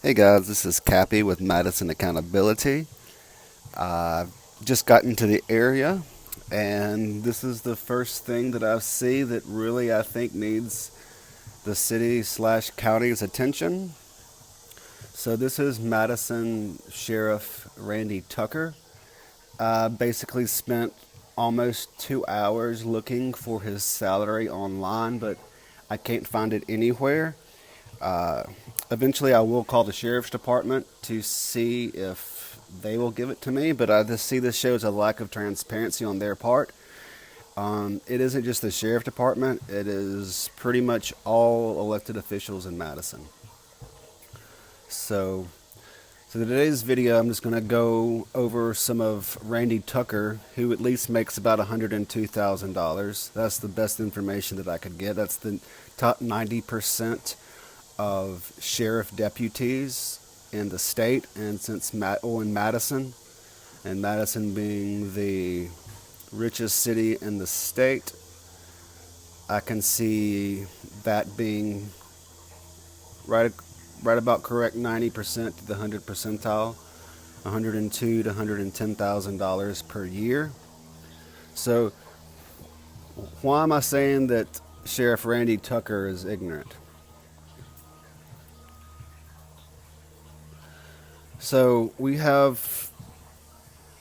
Hey guys, this is Cappy with Madison Accountability. I've just gotten to the area, and this is the first thing that I see that really I think needs the city slash county's attention. So this is Madison Sheriff Randy Tucker. I basically spent almost 2 hours looking for his salary online, but I can't find it anywhere. Uh, Eventually, I will call the sheriff's department to see if they will give it to me, but I just see this shows a lack of transparency on their part. It isn't just the sheriff department, it is pretty much all elected officials in Madison. So, so today's video, I'm just going to go over some of Randy Tucker, who at least makes about $102,000. That's the best information that I could get. That's the top 90% of sheriff deputies in the state, and in Madison, and Madison being the richest city in the state, I can see that being right, right about correct, 90% to the 100 percentile, 102 to $110,000 per year. So, why am I saying that Sheriff Randy Tucker is ignorant? So we have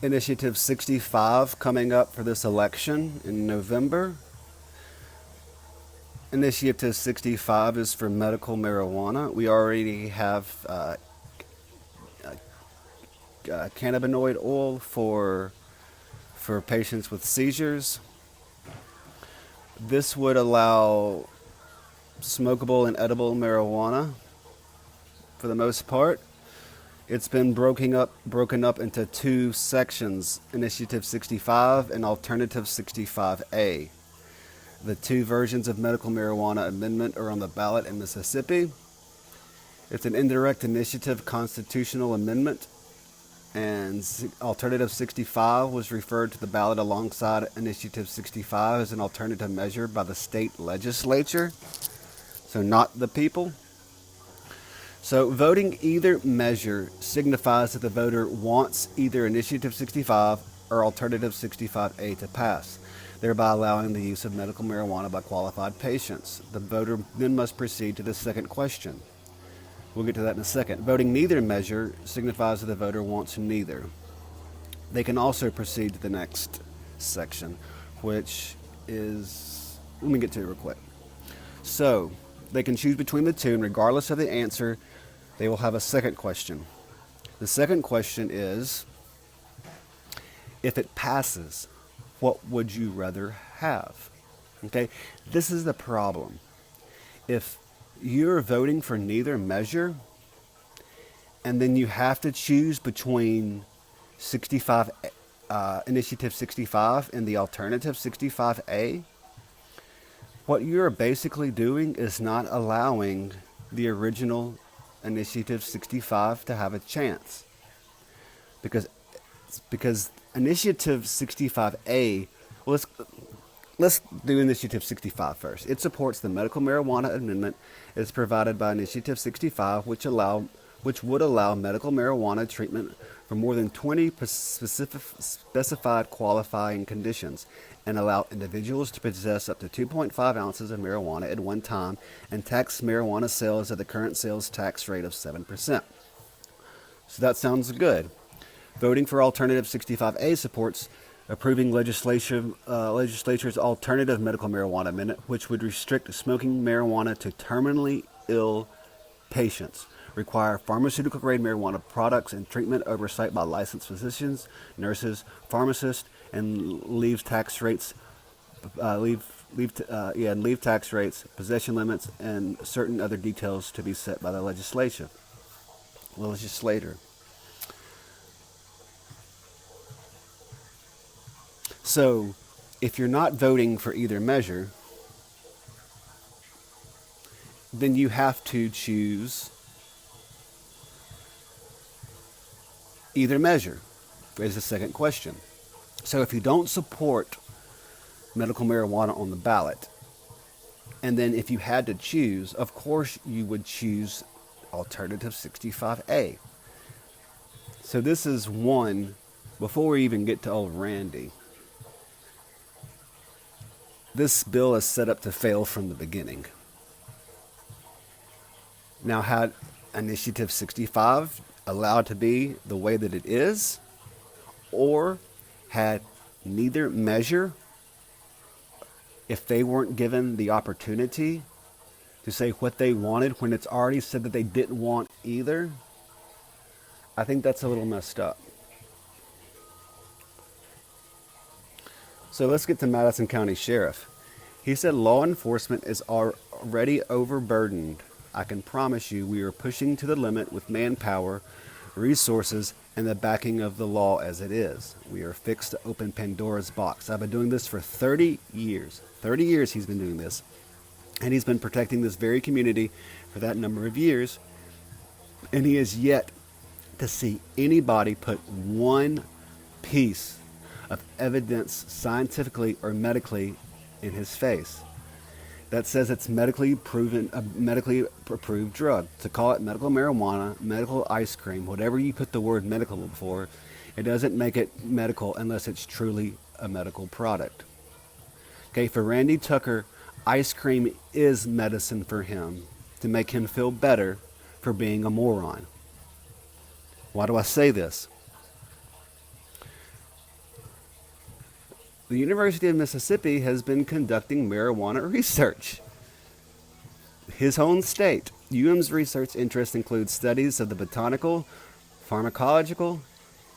Initiative 65 coming up for this election in November. Initiative 65 is for medical marijuana. We already have cannabinoid oil for patients with seizures. This would allow smokable and edible marijuana for the most part. It's been broken up into two sections, Initiative 65 and Alternative 65A. The two versions of medical marijuana amendment are on the ballot in Mississippi. It's an indirect initiative constitutional amendment, and Alternative 65 was referred to the ballot alongside Initiative 65 as an alternative measure by the state legislature, so not the people. So voting either measure signifies that the voter wants either Initiative 65 or Alternative 65A to pass, thereby allowing the use of medical marijuana by qualified patients. The voter then must proceed to the second question. We'll get to that in a second. Voting neither measure signifies that the voter wants neither. They can also proceed to the next section, which is, let me get to it real quick. So, they can choose between the two, and regardless of the answer, they will have a second question. The second question is, if it passes, what would you rather have? Okay, this is the problem. If you're voting for neither measure, and then you have to choose between 65, Initiative 65 and the Alternative 65A, what you're basically doing is not allowing the original Initiative 65 to have a chance. Because Initiative 65A, well, let's do Initiative 65 first. It supports the medical marijuana amendment as provided by Initiative 65, which would allow medical marijuana treatment for more than 20 specified qualifying conditions, and allow individuals to possess up to 2.5 ounces of marijuana at one time, and tax marijuana sales at the current sales tax rate of 7%. So that sounds good. Voting for Alternative 65A supports approving legislature's alternative medical marijuana amendment, which would restrict smoking marijuana to terminally ill patients, require pharmaceutical-grade marijuana products and treatment oversight by licensed physicians, nurses, pharmacists, and leave tax rates, possession limits, and certain other details to be set by the legislator. So, if you're not voting for either measure, then you have to choose either measure, is the second question. So if you don't support medical marijuana on the ballot, and then if you had to choose, of course you would choose Alternative 65A. So this is one, before we even get to old Randy, this bill is set up to fail from the beginning. Now, had Initiative 65 allowed to be the way that it is, or had neither measure, if they weren't given the opportunity to say what they wanted when it's already said that they didn't want either, I think that's a little messed up. So let's get to Madison County Sheriff. He said law enforcement is already overburdened. I can promise you we are pushing to the limit with manpower, resources, and the backing of the law as it is. We are fixed to open Pandora's box. I've been doing this for 30 years. 30 years he's been doing this. And he's been protecting this very community for that number of years. And he has yet to see anybody put one piece of evidence, scientifically or medically, in his face that says it's medically proven, a medically approved drug. To call it medical marijuana, medical ice cream, whatever you put the word medical before, it doesn't make it medical unless it's truly a medical product. Okay, for Randy Tucker, ice cream is medicine for him to make him feel better for being a moron. Why do I say this? The University of Mississippi has been conducting marijuana research. His own state. UM's research interests include studies of the botanical, pharmacological,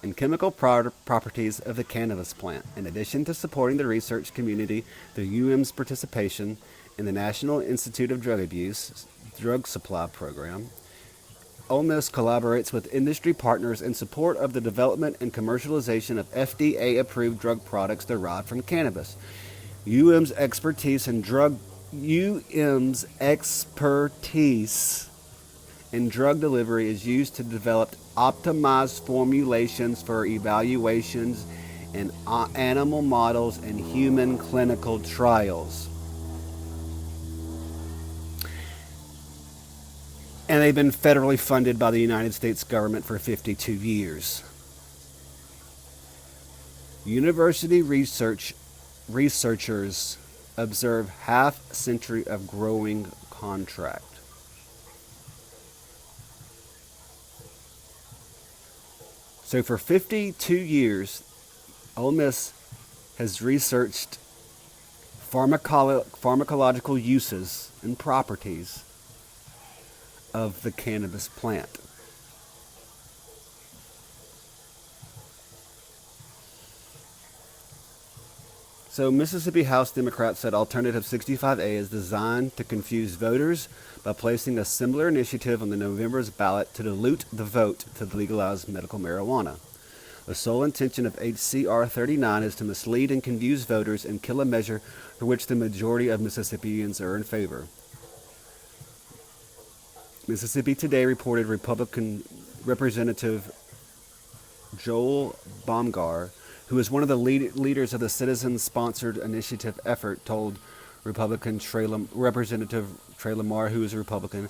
and chemical properties of the cannabis plant, in addition to supporting the research community through UM's participation in the National Institute of Drug Abuse drug supply program. Ole Miss collaborates with industry partners in support of the development and commercialization of FDA-approved drug products derived from cannabis. UM's expertise in drug delivery is used to develop optimized formulations for evaluations in animal models and human clinical trials. And they've been federally funded by the United States government for 52 years. University researchers observe half century of growing contract. So for 52 years, Ole Miss has researched pharmacological uses and properties of the cannabis plant. So Mississippi House Democrats said Alternative 65A is designed to confuse voters by placing a similar initiative on the November's ballot to dilute the vote to legalize medical marijuana. The sole intention of H.C.R. 39 is to mislead and confuse voters and kill a measure for which the majority of Mississippians are in favor. Mississippi Today reported Republican Representative Joel Baumgar, who is one of the leaders of the citizen-sponsored initiative effort, told Representative Trey Lamar, who is a Republican,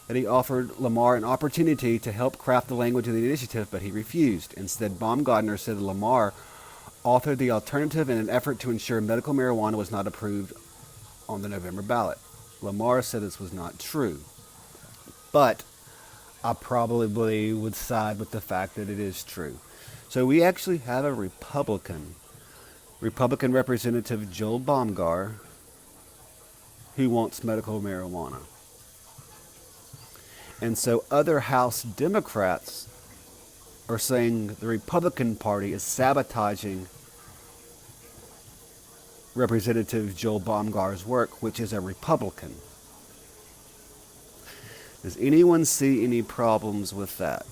that he offered Lamar an opportunity to help craft the language of the initiative, but he refused. Instead, Baumgardner said Lamar authored the alternative in an effort to ensure medical marijuana was not approved on the November ballot. Lamar said this was not true. But I probably would side with the fact that it is true. So we actually have a Republican Representative Joel Baumgar, who wants medical marijuana. And so other House Democrats are saying the Republican Party is sabotaging Representative Joel Baumgar's work, which is a Republican. Does anyone see any problems with that?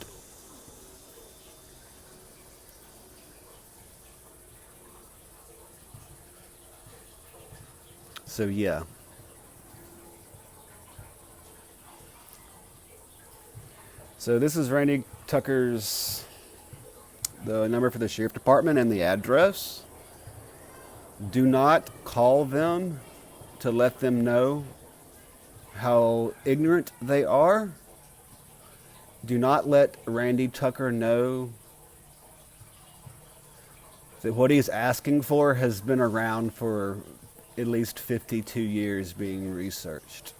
So yeah. So this is Randy Tucker's, the number for the Sheriff Department and the address. Do not call them to let them know how ignorant they are. Do not let Randy Tucker know that what he's asking for has been around for at least 52 years being researched.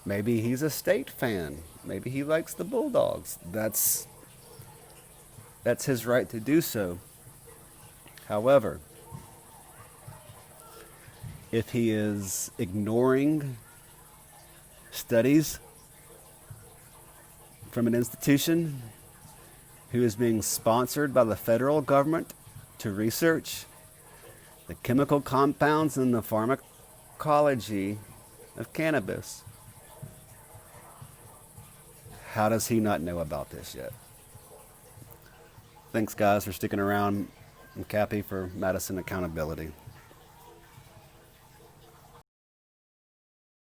Maybe he's a State fan. Maybe he likes the Bulldogs. That's his right to do so. However, if he is ignoring studies from an institution who is being sponsored by the federal government to research the chemical compounds and the pharmacology of cannabis, how does he not know about this yet? Thanks, guys, for sticking around. I'm Cappy for Madison Accountability.